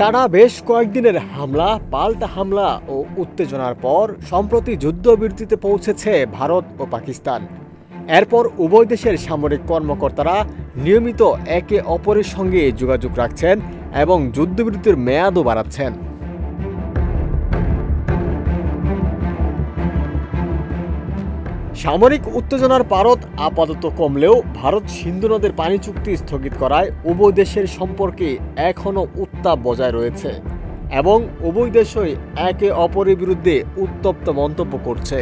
টানা বেশ কয়েকদিনের হামলা, পাল্টা হামলা ও উত্তেজনার পর সম্প্রতি যুদ্ধবিরতিতে পৌঁছেছে ভারত ও পাকিস্তান। এরপর উভয় দেশের সামরিক কর্মকর্তারা নিয়মিত একে অপরের সঙ্গে যোগাযোগ রাখছেন এবং যুদ্ধবিরতির মেয়াদও বাড়াচ্ছেন। সামরিক উত্তেজনার পারদ আপাতত কমলেও ভারত সিন্ধু নদের পানি চুক্তি স্থগিত করায় উভয় দেশের সম্পর্কে এখনও উত্তাপ বজায় রয়েছে এবং উভয় দেশই একে অপরের বিরুদ্ধে উত্তপ্ত মন্তব্য করছে।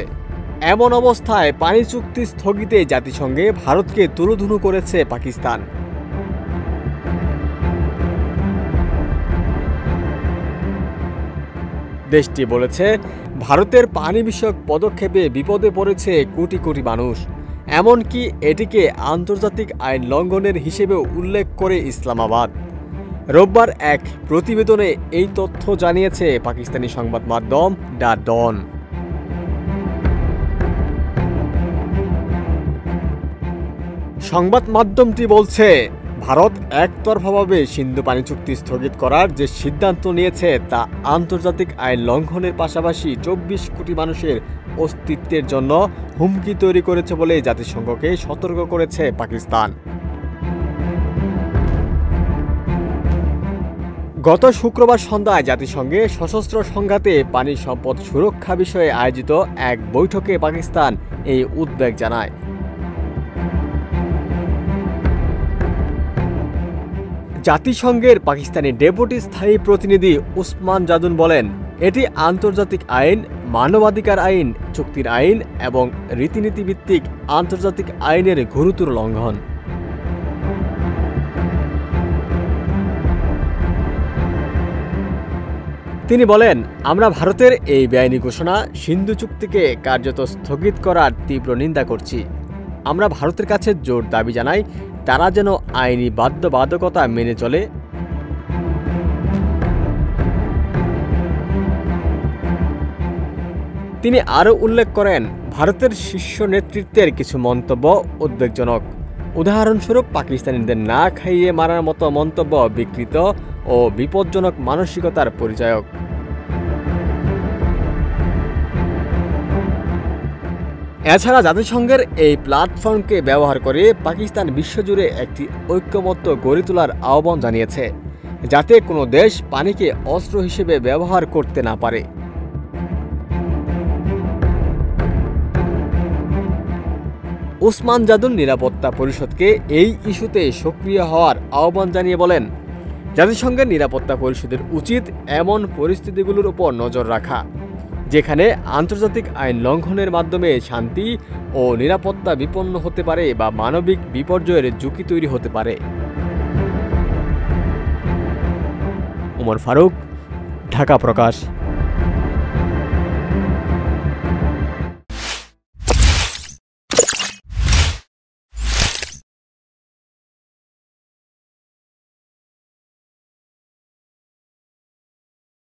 এমন অবস্থায় পানি চুক্তি স্থগিতে জাতিসংঘে ভারতকে তুলোধুনো করেছে পাকিস্তান। দেশটি বলেছে, ভারতের পানি বিষয়ক পদক্ষেপে বিপদে পড়েছে কোটি কোটি মানুষ, এমনকি এটিকে আন্তর্জাতিক আইন লঙ্ঘনের হিসেবেও উল্লেখ করে ইসলামাবাদ। রোববার এক প্রতিবেদনে এই তথ্য জানিয়েছে পাকিস্তানি সংবাদ মাধ্যম দ্য ডন। সংবাদ মাধ্যমটি বলছে, ভারত একতরফাভাবে সিন্ধু পানি চুক্তি স্থগিত করার যে সিদ্ধান্ত নিয়েছে তা আন্তর্জাতিক আইন লঙ্ঘনের পাশাপাশি ২৪ কোটি মানুষের অস্তিত্বের জন্য হুমকি তৈরি করেছে বলে জাতিসংঘকে সতর্ক করেছে পাকিস্তান। গত শুক্রবার সন্ধ্যায় জাতিসংঘে সশস্ত্র সংঘাতে পানি সম্পদ সুরক্ষা বিষয়ে আয়োজিত এক বৈঠকে পাকিস্তান এই উদ্বেগ জানায়। জাতিসংঘের পাকিস্তানি ডেপুটি স্থায়ী প্রতিনিধি উসমান জাদুন বলেন, এটি আন্তর্জাতিক আইন, মানবাধিকার আইন, চুক্তির আইন এবং রীতিনীতি ভিত্তিক আন্তর্জাতিক আইনের গুরুতর লঙ্ঘন। তিনি বলেন, আমরা ভারতের এই বেআইনি ঘোষণা সিন্ধু চুক্তিকে কার্যত স্থগিত করার তীব্র নিন্দা করছি। আমরা ভারতের কাছে জোর দাবি জানাই তারা যেন আইনি বাধ্যবাধকতা মেনে চলে। তিনি আরও উল্লেখ করেন, ভারতের শীর্ষ নেতৃত্বের কিছু মন্তব্য উদ্বেগজনক। উদাহরণস্বরূপ পাকিস্তানিদের না খাইয়ে মারার মতো মন্তব্য বিকৃত ও বিপজ্জনক মানসিকতার পরিচায়ক। এছাড়া জাতিসংঘের এই প্ল্যাটফর্মকে ব্যবহার করে পাকিস্তান বিশ্বজুড়ে একটি ঐক্যমত্য গড়ে তোলার আহ্বান জানিয়েছে, যাতে কোনো দেশ পানিকে অস্ত্র হিসেবে ব্যবহার করতে না পারে। উসমান জাদুন নিরাপত্তা পরিষদকে এই ইস্যুতে সক্রিয় হওয়ার আহ্বান জানিয়ে বলেন, জাতিসংঘের নিরাপত্তা পরিষদের উচিত এমন পরিস্থিতিগুলোর উপর নজর রাখা যেখানে আন্তর্জাতিক আইন লঙ্ঘনের মাধ্যমে শান্তি ও নিরাপত্তা বিপন্ন হতে পারে বা মানবিক বিপর্যয়ের ঝুঁকি তৈরি হতে পারে। ওমর ফারুক, ঢাকা প্রকাশ।